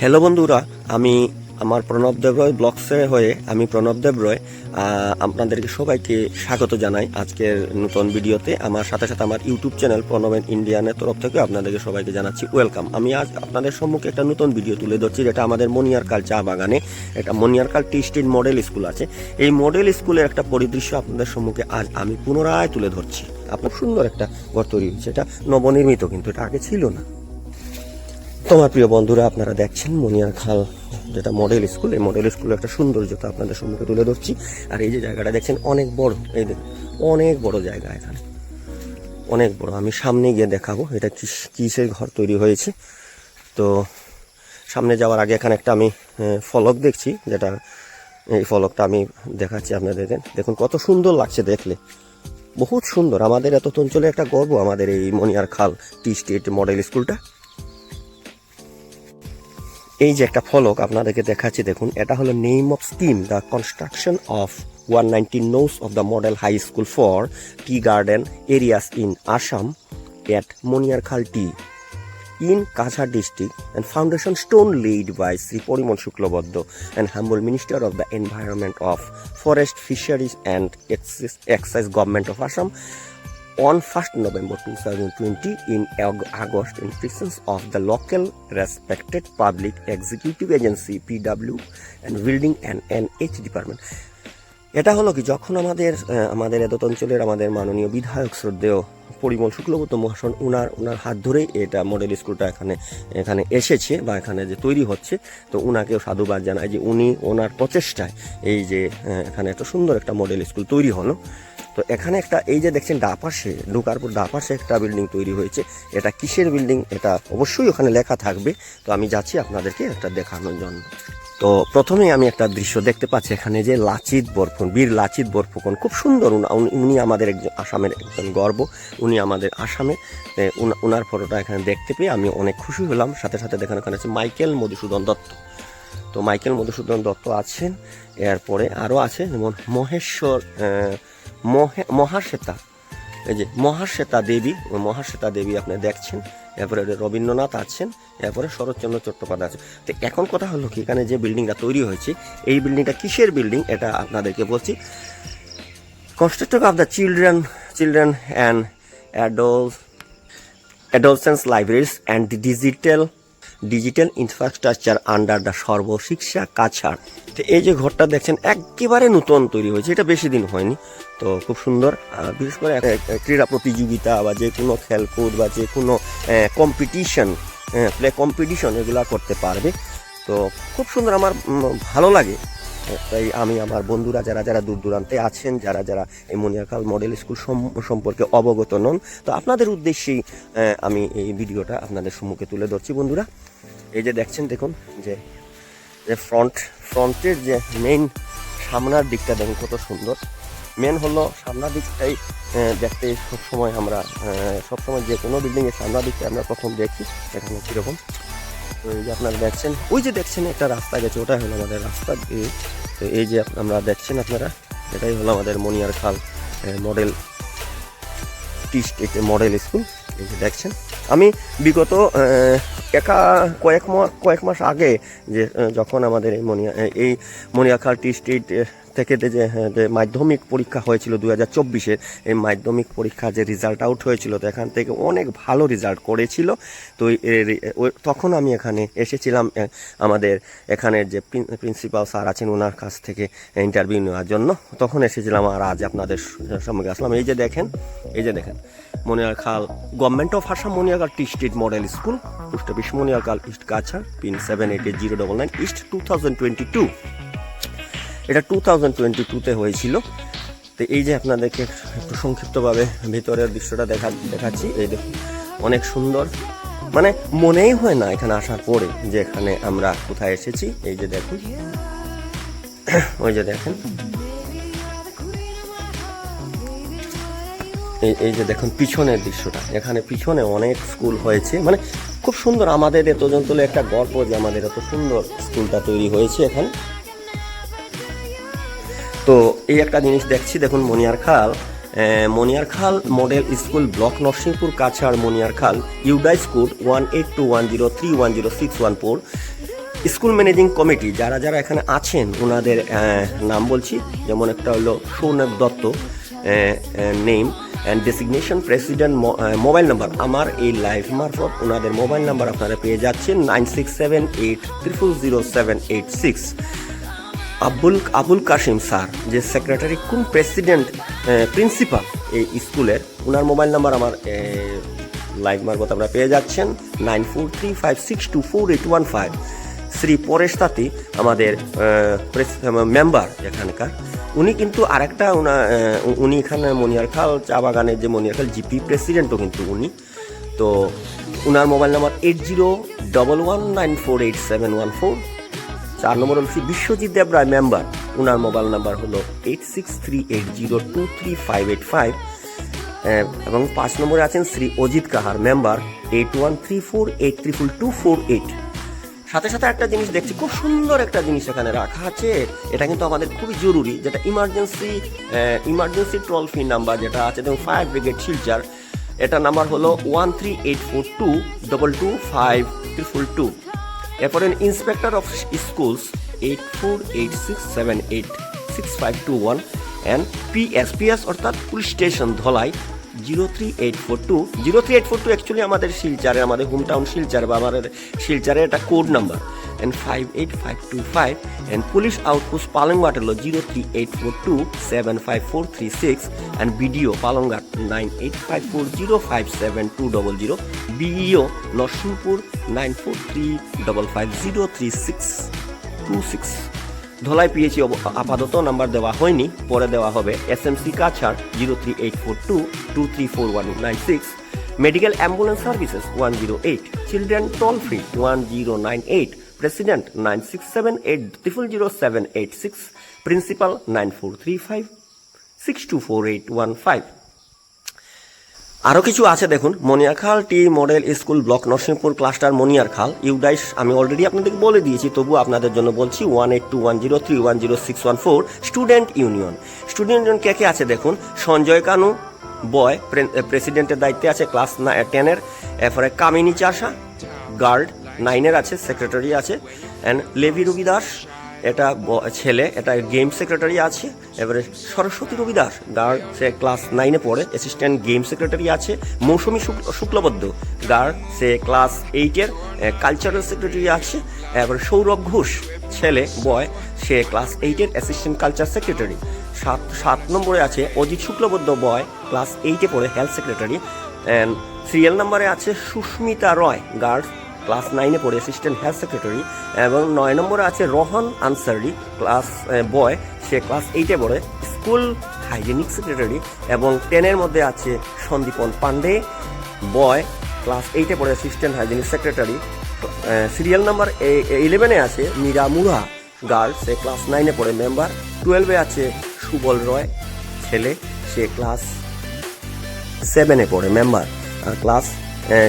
Hello বন্ধুরা, আমি আমার প্রণব দেব রয় ব্লগসে হয়ে আমি প্রণব দেব রয় আপনাদেরকে সবাইকে স্বাগত জানাই আজকের নতুন ভিডিওতে। আমার সাথে সাথে আমার ইউটিউব চ্যানেল প্রণব ইন্ডিয়ানের তরফ থেকে আপনাদেরকে সবাইকে জানাচ্ছি ওয়েলকাম। আমি আজ আপনাদের সম্মুখে একটা নতুন ভিডিও তুলে ধরছি, যেটা আমাদের মনিয়ারখাল চা বাগানে একটা মনিয়ারখাল টি স্ট্রিট মডেল স্কুল আছে। এই মডেল স্কুলের একটা পরিদৃশ্য আপনাদের সম্মুখে আজ আমি পুনরায় তুলে ধরছি। আপনার সুন্দর একটা ঘর তৈরি হয়েছে, এটা নবনির্মিত, কিন্তু এটা আগে ছিল না। তোমার প্রিয় বন্ধুরা, আপনারা দেখছেন মনিয়ারখাল যেটা মডেল স্কুল, এই মডেল স্কুলের একটা সৌন্দর্যতা আপনাদের সম্মুখে তুলে ধরছি। আর এই যে জায়গাটা দেখছেন অনেক বড়, এই দেখুন অনেক বড় জায়গা, এখানে অনেক বড়। আমি সামনে গিয়ে দেখাবো এটা কিসের ঘর তৈরি হয়েছে। তো সামনে যাওয়ার আগে এখানে একটা আমি ফলক দেখছি, যেটা এই ফলকটা আমি দেখাচ্ছি আপনাদেরকে। দেখুন কত সুন্দর লাগছে দেখলে, বহুত সুন্দর। আমাদের এত অঞ্চলে একটা গর্ব আমাদের এই মনিয়ারখাল টি স্টেট মডেল স্কুলটা। এই যে একটা ফলক আপনাদেরকে দেখাচ্ছি, দেখুন এটা হলো name of scheme the construction of 119 nos of the model high school for tea garden areas in Assam at Moniarkhal tea in Kachar district, and foundation stone laid by Sri Porimon Shuklabaddo and humble Minister of the Environment of Forest, Fisheries and Excise Government of Assam on 1st November 2020 in August in presence of the local respected public executive agency PW and Building and NH Department. এটা হলো কি, যখন আমাদের এত অঞ্চলের আমাদের মাননীয় বিধায়ক শ্রদ্ধেয় পরিমল শুক্লবৈদ্য মহাশয় ওনার হাত ধরেই এটা মডেল স্কুলটা এখানে এসেছে বা এখানে যে তৈরি হচ্ছে। তো ওনাকেও সাধুবাদ জানায় যে উনি ওনার প্রচেষ্টায় এই যে এখানে এত সুন্দর একটা মডেল স্কুল তৈরি হলো। তো এখানে একটা এই যে দেখছেন ডাপাশে ঢোকার পর ডাপাশে একটা বিল্ডিং তৈরি হয়েছে। এটা কিসের বিল্ডিং এটা অবশ্যই ওখানে লেখা থাকবে। তো আমি যাচ্ছি আপনাদেরকে একটা দেখানোর জন্য। তো প্রথমেই আমি একটা দৃশ্য দেখতে পাচ্ছি, এখানে যে লাচিত বরফুকন, বীর লাচিত বরফুকন, খুব সুন্দর। উনি আমাদের একজন আসামের একজন গর্ব, উনি আমাদের আসামে। ওনার ফটোটা এখানে দেখতে পেয়ে আমি অনেক খুশি হলাম। সাথে সাথে দেখেন ওখানে আছে মাইকেল মধুসূদন দত্ত। তো মাইকেল মধুসূদন দত্ত আছেন, এরপরে আরও আছে যেমন মহাশ্বেতা, এই যে মহাশ্বেতা দেবী আপনি দেখছেন। এরপরে রবীন্দ্রনাথ আছেন, এরপরে শরৎচন্দ্র চট্টোপাধ্যায় আছে। তো এখন কথা হলো কি, এখানে যে বিল্ডিংটা তৈরি হয়েছে এই বিল্ডিংটা কিসের বিল্ডিং এটা আপনাদেরকে বলছি। Construction of the children and adolescents libraries and digital infrastructure under the Sarva Shiksha Cachar. তো এই যে ঘরটা দেখছেন একেবারে নতুন তৈরি হয়েছে, এটা বেশি দিন হয়নি। তো খুব সুন্দর, বিশেষ করে ক্রীড়া প্রতিযোগিতা বা যে কোনো খেলকুদ বা যে কোনো প্লে কম্পিটিশন এগুলা করতে পারবে। তো খুব সুন্দর, আমার ভালো লাগে। তাই আমি আমার বন্ধুরা যারা দূর দূরান্তে আছেন, যারা এই মনিয়ারখাল মডেল স্কুল সম্পর্কে অবগত নন, তো আপনাদের উদ্দেশ্যেই আমি এই ভিডিওটা আপনাদের সম্মুখে তুলে ধরছি বন্ধুরা। এই যে দেখছেন, দেখুন যে ফ্রন্টের যে মেইন সামনের দিকটা দেখুন কত সুন্দর। মেন হলো সামনের দিকটাই দেখতে সবসময় যে কোনো বিল্ডিংয়ের সামনের দিকটা আমরা প্রথম দেখি এখানে কীরকম। তো এই যে আপনারা দেখছেন, ওই যে দেখছেন একটা রাস্তা গেছে, ওটাই হলো আমাদের রাস্তা। তো এই যে আমরা দেখছেন আপনারা, এটাই হলো আমাদের মনিয়ারখাল মডেল টি স্টেট মডেল স্কুল। এই যে দেখছেন, আমি বিগত কয়েক মাস আগে যে যখন আমাদের এই মনিয়ারখাল টি স্টেট থেকে যে মাধ্যমিক পরীক্ষা হয়েছিল 2024-এর, এই মাধ্যমিক পরীক্ষা যে রেজাল্ট আউট হয়েছিল, তো এখান থেকে অনেক ভালো রেজাল্ট করেছিল। তো তখন আমি এখানে এসেছিলাম আমাদের এখানের যে প্রিন্সিপাল স্যার আছেন ওনার কাছ থেকে ইন্টারভিউ নেওয়ার জন্য। তখন এসেছিলাম আর আজ আপনাদের সম্মুখে আসলাম। এই যে দেখেন Moniarkhal government of Assam Moniarkhal tea state model school, post office Moniarkhal east Cachar, pin 788099 east 2022। এটা 2022-তে হয়েছিল। তো এই যে আপনাদেরকে একটু সংক্ষিপ্তভাবে ভিতরের দৃশ্যটা দেখাচ্ছি। এই দেখুন অনেক সুন্দর, মানে মনেই হয় না এখানে আসার পরে যে এখানে আমরা কোথায় এসেছি। এই যে দেখুন, ওই যে দেখেন, এই যে দেখুন পিছনের দৃশ্যটা, এখানে পিছনে অনেক স্কুল হয়েছে, মানে খুব সুন্দর। আমাদের এত অঞ্চলে একটা গল্প যে আমাদের এত সুন্দর স্কুলটা তৈরি হয়েছে এখানে। তো এই একটা জিনিস দেখছি, দেখুন Moniarkhal model school block Narsingpur Cachar Moniarkhal UDISE school 18210310614 school managing committee যারা যারা এখানে আছেন ওনাদের নাম বলছি, যেমন একটা হলো Sounak Dutta, name and designation, president, mobile number, আমার এই লাইভ মারফত ওনাদের মোবাইল নাম্বার আপনারা পেয়ে যাচ্ছেন 9678000786। আবুল কাশিম স্যার যে সেক্রেটারি কোন প্রেসিডেন্ট প্রিন্সিপাল এই স্কুলের, ওনার মোবাইল নাম্বার আমার লাইভ মারফত আপনারা পেয়ে যাচ্ছেন 9435624815। শ্রী পরেশ তাঁতি আমাদের মেম্বার এখানকার, উনি কিন্তু আরেকটা উনি এখানে মনিয়ারখাল চা বাগানের যে মনিয়ারখাল জিপি প্রেসিডেন্টও কিন্তু উনি। তো ওনার মোবাইল নাম্বার 801119487114। 4 নম্বর হল শ্রী বিশ্বজিৎ দেব রায় মেম্বার, ওনার মোবাইল নাম্বার হলো 8638023585। এবং 5 নম্বরে আছেন শ্রী অজিত কাহার মেম্বার 8134832248। সাথে সাথে একটা জিনিস দেখছি, খুব সুন্দর একটা জিনিস এখানে রাখা আছে, এটা কিন্তু আমাদের খুবই জরুরি, যেটা ইমার্জেন্সি টোল ফ্রি নাম্বার যেটা আছে, যেমন ফায়ার ব্রিগেড শিলচর, এটা নাম্বার হলো 13842225222। এরপরে inspector of schools 8486786521 and PS অর্থাৎ পুলিশ স্টেশন ধলাই 03842 অ্যাকচুয়ালি আমাদের শিলচরে, আমাদের হোম টাউন শিলচর বা আমাদের শিলচরে এটা code number, and 58525 and police outpost Palonghat হলো 03842754436 and BDO Palonghat 9854057200, BEO Narsingpur 9435503626। Dhalai PHC আপাতত নাম্বার দেওয়া হয়নি, পরে দেওয়া হবে। SMC Cachar 03842234196, medical ambulance services 108, children toll free 1098, president 9678000786, principal 9435624815। আরও কিছু আছে দেখুন, Moniarkhal tea model school block Narsingpur cluster Moniarkhal UDISE, আমি অলরেডি আপনাদেরকে বলে দিয়েছি, তবু আপনাদের জন্য বলছি 18210310614। স্টুডেন্ট ইউনিয়ন কে কে আছে দেখুন, সঞ্জয় কানু বয় প্রেসিডেন্টের দায়িত্বে আছে ক্লাস 10-এর, এরপরে কামিনী চাষা গার্ড 9-এর আছে, সেক্রেটারি আছে, অ্যান্ড লেভি রবি দাস এটা ছেলে, এটা গেম সেক্রেটারি আছে। এবারে সরস্বতী রবি দাস গার্ড, সে ক্লাস 9-এ পড়ে, অ্যাসিস্ট্যান্ট গেম সেক্রেটারি আছে। মৌসুমী শুক্লবদ্ধ গার্ড, সে ক্লাস 8-এর কালচারাল সেক্রেটারি আছে। এবারে সৌরভ ঘোষ ছেলে বয়, সে ক্লাস 8-এর অ্যাসিস্ট্যান্ট কালচার সেক্রেটারি। 7 নম্বরে আছে অজিত শুক্লবদ্ধ বয়, ক্লাস 8-এ পড়ে হেলথ সেক্রেটারি। অ্যান্ড সিরিয়াল নাম্বারে আছে সুস্মিতা রয় গার্ড, ক্লাস 9-এ পড়ে অ্যাসিস্ট্যান্ট হেলথ সেক্রেটারি। এবং 9 নম্বরে আছে রোহন আনসারি ক্লাস বয়, সে ক্লাস 8-এ পড়ে স্কুল হাইজেনিক সেক্রেটারি। এবং 10-এর মধ্যে আছে সন্দীপন পান্ডে বয়, ক্লাস 8-এ পড়ে assistant hygienic secretary. Serial number 11-এ আছে মীরা মুড়া গার্ল, সে ক্লাস 9-এ পড়ে মেম্বার। 12-এ আছে সুবল রয় ছেলে, সে ক্লাস 7-এ পড়ে মেম্বার। ক্লাস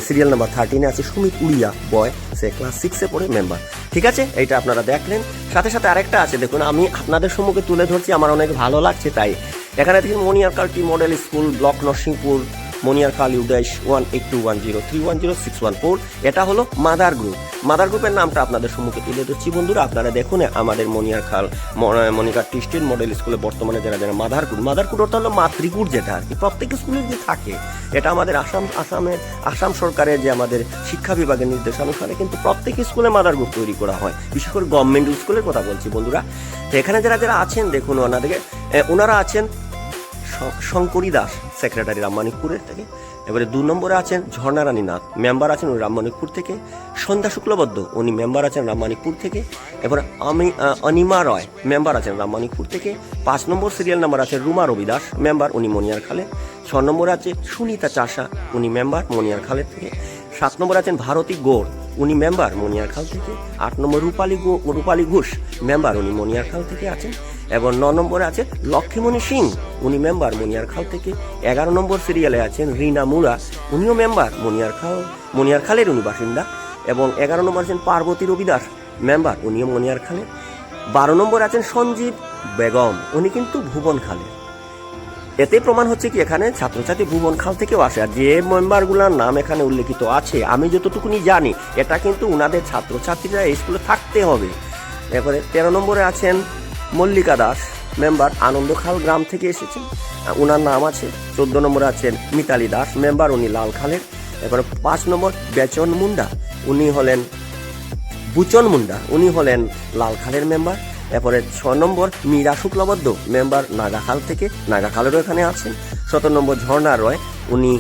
সিরিয়াল নাম্বার 13-এ আছে সুমিত উড়িয়া বয়, সে ক্লাস 6-এ পড়ে মেম্বার। ঠিক আছে, এইটা আপনারা দেখলেন। সাথে সাথে আরেকটা আছে দেখুন, আমি আপনাদের সম্মুখে তুলে ধরছি, আমার অনেক ভালো লাগছে তাই। এখানে দেখুন Moniarkhal tea model school block Narsingpur Moniarkhal UDISE 18210310614। এটা হলো মাদার গ্রুপ। মাদার গ্রুপের নামটা আপনাদের সম্মুখে তুলে ধরছি বন্ধুরা, আপনারা দেখুন আমাদের মনিয়ারখাল মনিকার টি স্টেট মডেল স্কুলে বর্তমানে যারা যারা মাদার গ্রুপ অর্থাৎ হলো মাতৃকুট, যেটা আর কি প্রত্যেক স্কুলে যে থাকে, এটা আমাদের আসাম সরকারের যে আমাদের শিক্ষা বিভাগের নির্দেশানুসারে কিন্তু প্রত্যেক স্কুলে মাদার গ্রুপ তৈরি করা হয়, বিশেষ করে গভর্নমেন্ট স্কুলের কথা বলছি বন্ধুরা। তো এখানে যারা যারা আছেন দেখুন, ওনারা আছেন শঙ্করী দাস সেক্রেটারি রামমানিকপুরের থেকে। এবারে 2 নম্বরে আছেন ঝর্ণা রানী নাথ, মেম্বার আছেন উনি রামমানিকপুর থেকে। সন্ধ্যা শুক্লবদ্ধ উনি মেম্বার আছেন রামমানিকপুর থেকে। এবার অনিমা রয় মেম্বার আছেন রামমানিকপুর থেকে। 5 নম্বর সিরিয়াল নাম্বার আছে রুমা রবি দাস মেম্বার, উনি মনিয়ারখালে। 6 নম্বরে আছে সুনিতা চাষা, উনি মেম্বার মনিয়ারখালের থেকে। 7 নম্বরে আছেন ভারতী গৌড়, উনি মেম্বার মনিয়ারখাল থেকে। 8 নম্বর রূপালী ঘোষ মেম্বার, উনি মনিয়ারখাল থেকে আছেন। এবং 9 নম্বরে আছে লক্ষ্মীমণি সিং, উনি মেম্বার মনিয়ারখাল থেকে। 11 নম্বর সিরিয়ালে আছেন রিনা মুরা, উনিও মেম্বার মনিয়ারখালের উনি বাসিন্দা। এবং 11 নম্বর আছেন পার্বতী রবি দাস মেম্বার, উনিও মনিয়ারখালের। 12 নম্বর আছেন সঞ্জীব বেগম, উনি কিন্তু ভুবনখালের। এতে প্রমাণ হচ্ছে কি এখানে ছাত্রছাত্রী ভুবন খাল থেকেও আসে, আর যে মেম্বারগুলোর নাম এখানে উল্লেখিত আছে আমি যতটুকুনি জানি এটা কিন্তু উনাদের ছাত্রছাত্রীরা এই স্কুলে থাকতে হবে। এরপরে 13 নম্বরে আছেন মল্লিকা দাস, মেম্বার আনন্দখাল গ্রাম থেকে এসেছেন, উনার নাম আছে। 14 নম্বরে আছেন মিতালি দাস, মেম্বার, উনি লালখালের। এরপরে 5 নম্বর বেচন মুন্ডা, উনি হলেন বুচন মুন্ডা, উনি হলেন লালখালের মেম্বার। এরপরে 6 নম্বর মীরা শুক্লবদ্ধ, মেম্বার নাগাখাল থেকে, নাগাখালেরও এখানে আছেন। 17 নম্বর ঝর্ণা রয়, উনি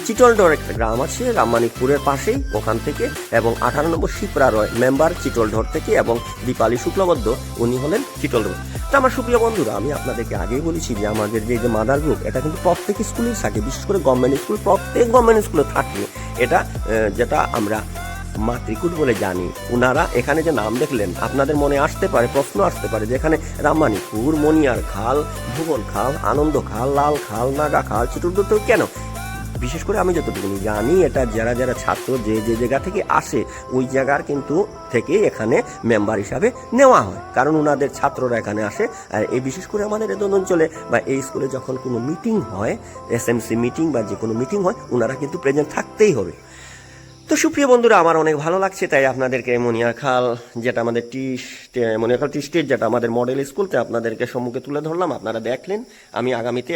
চিটলডর একটা গ্রাম আছে রামমানিকপুরের পাশেই, ওখান থেকে। এবং 18 নম্বর শিপ্রা রয়, মেম্বার চিটলডর থেকে, এবং দীপালি শুক্লবদ্ধ, উনি হলেন চিটলডর। তো আমার সুপ্রিয় বন্ধুরা, আমি আপনাদেরকে আগেই বলেছি যে আমাদের যে মাদার গ্রুপ এটা কিন্তু প্রত্যেক স্কুলেই থাকে, বিশেষ করে গভর্নমেন্ট স্কুল, প্রত্যেক গভর্নমেন্ট স্কুলে থাকে এটা, যেটা আমরা মাতৃকুট বলে জানি। উনারা এখানে যে নাম দেখলেন আপনাদের মনে আসতে পারে, প্রশ্ন আসতে পারে যে এখানে রামমানিকপুর, মনিয়ার খাল, ভুবন খাল, আনন্দ খাল, লাল খাল, নাগা খাল, চিটলডর কেন? বিশেষ করে আমি যতটুকু জানি এটা যারা যারা ছাত্র যে যে জায়গা থেকে আসে ওই জায়গার কিন্তু থেকে এখানে মেম্বার হিসাবে নেওয়া হয়, কারণ ওনাদের ছাত্ররা এখানে আসে। আর এই বিশেষ করে আমাদের এদন অঞ্চলে বা এই স্কুলে যখন কোনো মিটিং হয়, এসএমসি মিটিং বা যে কোনো মিটিং হয়, ওনারা কিন্তু প্রেজেন্ট থাকতেই হবে। তো সুপ্রিয় বন্ধুরা, আমার অনেক ভালো লাগছে, তাই আপনাদেরকে মনিয়ারখাল যেটা আমাদের মনিয়ারখাল টি স্টেট যেটা আমাদের মডেল স্কুলতে আপনাদেরকে সম্মুখে তুলে ধরলাম। আপনারা দেখলেন। আমি আগামীতে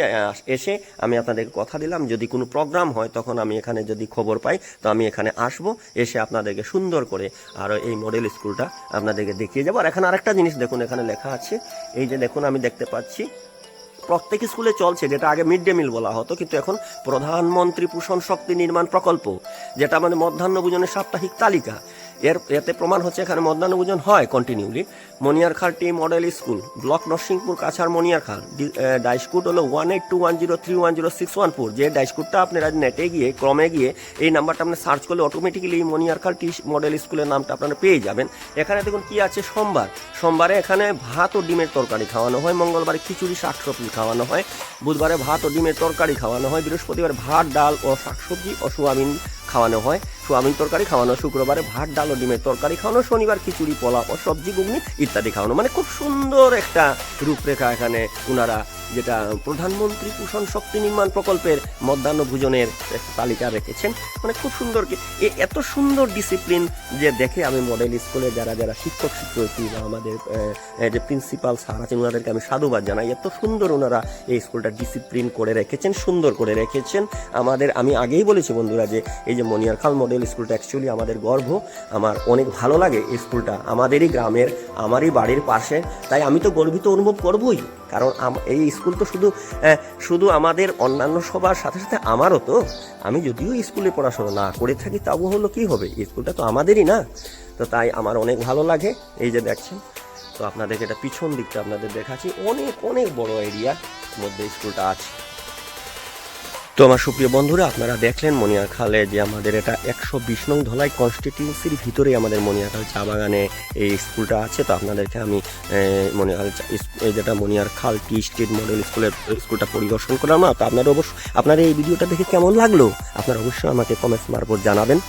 এসে আমি আপনাদেরকে কথা দিলাম যদি কোনো প্রোগ্রাম হয় তখন আমি এখানে যদি খবর পাই তো আমি এখানে আসব, এসে আপনাদেরকে সুন্দর করে আর এই মডেল স্কুলটা আপনাদেরকে দেখিয়ে যাবো। আর এখানে আরেকটা জিনিস দেখুন, এখানে লেখা আছে, এই যে দেখুন আমি দেখতে পাচ্ছি প্রত্যেক স্কুলে চলছে, যেটা আগে মিড ডে মিল বলা হতো কিন্তু এখন প্রধানমন্ত্রী পোষণ শক্তি নির্মাণ প্রকল্প, যেটা আমাদের মধ্যাহ্ন ভোজনের সাপ্তাহিক তালিকা। এতে প্রমাণ হচ্ছে এখানে মধ্যাহ্ন ভোজন হয় continuously. Moniarkhal tea model school, block Narsingpur, Cachar, Moniarkhal. DISE code হলো 18210310614। যে ডাইস কোডটা আপনারা নেটে গিয়ে ক্রমে গিয়ে এই নাম্বারটা আপনি সার্চ করলে অটোমেটিক্যালি মনিয়ারখাল টি মডেল স্কুলের নামটা আপনারা পেয়ে যাবেন। এখানে দেখুন কি আছে, সোমবারে এখানে ভাত ও ডিমের তরকারি খাওয়ানো হয়, মঙ্গলবারে খিচুড়ি শাকসবজি খাওয়ানো হয়, বুধবারে ভাত ও ডিমের তরকারি খাওয়ানো হয়, বৃহস্পতিবার ভাত, ডাল ও শাকসবজি ও সোয়াবিন খাওয়ানো হয়, সোয়াবিন তরকারি খাওয়ানো, শুক্রবারে ভাত, ডাল ও ডিমের তরকারি খাওয়ানো, শনিবার খিচুড়ি, পোলাও ও সবজি, ঘুগনি ইত্যাদি খাওয়ানো। মানে খুব সুন্দর একটা রূপরেখা এখানে ওনারা যেটা প্রধানমন্ত্রী পোষণ শক্তি নির্মাণ প্রকল্পের মধ্যাহ্ন ভোজনের তালিকা রেখেছেন। মানে খুব সুন্দর, এত সুন্দর ডিসিপ্লিন যে দেখে আমি মডেল স্কুলে যারা যারা শিক্ষক শিক্ষয়িত্রী বা আমাদের যে প্রিন্সিপাল স্যার আছেন ওনাদেরকে আমি সাধুবাদ জানাই। এত সুন্দর ওনারা এই স্কুলটা ডিসিপ্লিন করে রেখেছেন, সুন্দর করে রেখেছেন। আমি আগেই বলেছি বন্ধুরা যে এই যে মনিয়ারখাল মডেল স্কুলটা অ্যাকচুয়ালি আমাদের গর্ব, আমার অনেক ভালো লাগে এই স্কুলটা, আমাদেরই গ্রামের, আমারই বাড়ির পাশে, তাই আমি তো গর্বিত অনুভব করবই। কারণ এই স্কুল তো শুধু আমাদের অন্যান্য সবার সাথে সাথে আমারও তো, আমি যদিও স্কুলে পড়াশোনা না করে থাকি তাও হলো কি হবে, স্কুলটা তো আমাদেরই না। তো তাই আমার অনেক ভালো লাগে। এই যে দেখছেন, তো আপনাদেরকে এটা পিছন দিকটা আপনাদের দেখাচ্ছি, অনেক অনেক বড় এরিয়ার মধ্যে স্কুলটা আছে। তো আমার সুপ্রিয় বন্ধুরা, আপনারা দেখলেন মনিয়ারখালে যে আমাদের এটা 120 নং ধলাই কনস্টিটিউন্সির ভিতরে আমাদের মনিয়ারখাল চা বাগানে এই স্কুলটা আছে। তো আপনাদেরকে আমি যেটা মনিয়ারখাল টি স্টেট মডেল স্কুলটা পরিদর্শন করলাম না। তো আপনারা এই ভিডিওটা দেখে কেমন লাগলো আপনারা অবশ্যই আমাকে কমেন্টস মারফত জানাবেন।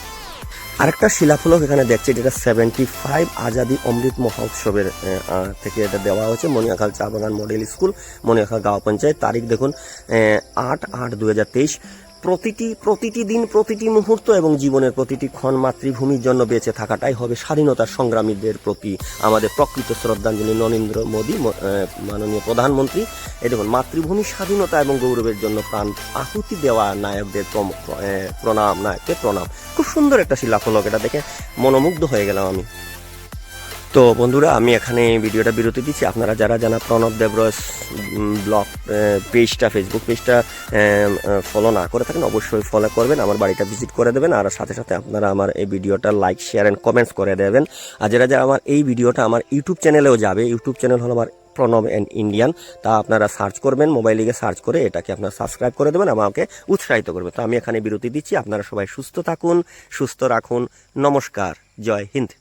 আরেকটা শিলাফলক এখানে দেখছি, যেটা 75 আজাদি অমৃত মহোৎসবের থেকে এটা দেওয়া হয়েছে। মনিয়ারখাল চা বাগান মডেল স্কুল, মনিয়ারখাল গাঁও পঞ্চায়েত। তারিখ দেখুন 8/8/2023। প্রতিটি দিন, প্রতিটি মুহূর্ত এবং জীবনের প্রতিটি ক্ষণ মাতৃভূমির জন্য বেঁচে থাকাটাই হবে স্বাধীনতার সংগ্রামীদের প্রতি আমাদের প্রকৃত শ্রদ্ধাঞ্জলি। নরেন্দ্র মোদী মাননীয় প্রধানমন্ত্রী। এই দেখুন, মাতৃভূমির স্বাধীনতা এবং গৌরবের জন্য প্রাণ আহুতি দেওয়া নায়কদের প্রণাম। খুব সুন্দর একটা শিলাফলক, এটা দেখে মনোমুগ্ধ হয়ে গেলাম আমি। তো বন্ধুরা, আমি এখানে ভিডিওটা বিরতি দিচ্ছি। আপনারা যারা প্রণব দেবরস ব্লগ পেজটা, ফেসবুক পেজটা ফলো না করে থাকেন অবশ্যই ফলো করবেন, আমার বাড়িটা ভিজিট করে দেবেন, আর সাথে সাথে আপনারা আমার এই ভিডিওটা লাইক, শেয়ার অ্যান্ড কমেন্টস করে দেবেন। আর যারা আমার এই ভিডিওটা আমার ইউটিউব চ্যানেলেও যাবে, ইউটিউব চ্যানেল হলো আমার প্রণব অ্যান্ড ইন্ডিয়ান, তা আপনারা সার্চ করবেন, মোবাইলে গিয়ে সার্চ করে এটাকে আপনারা সাবস্ক্রাইব করে দেবেন, আমাকে উৎসাহিত করবেন। তো আমি এখানে বিরতি দিচ্ছি। আপনারা সবাই সুস্থ থাকুন, সুস্থ রাখুন। নমস্কার, জয় হিন্দ।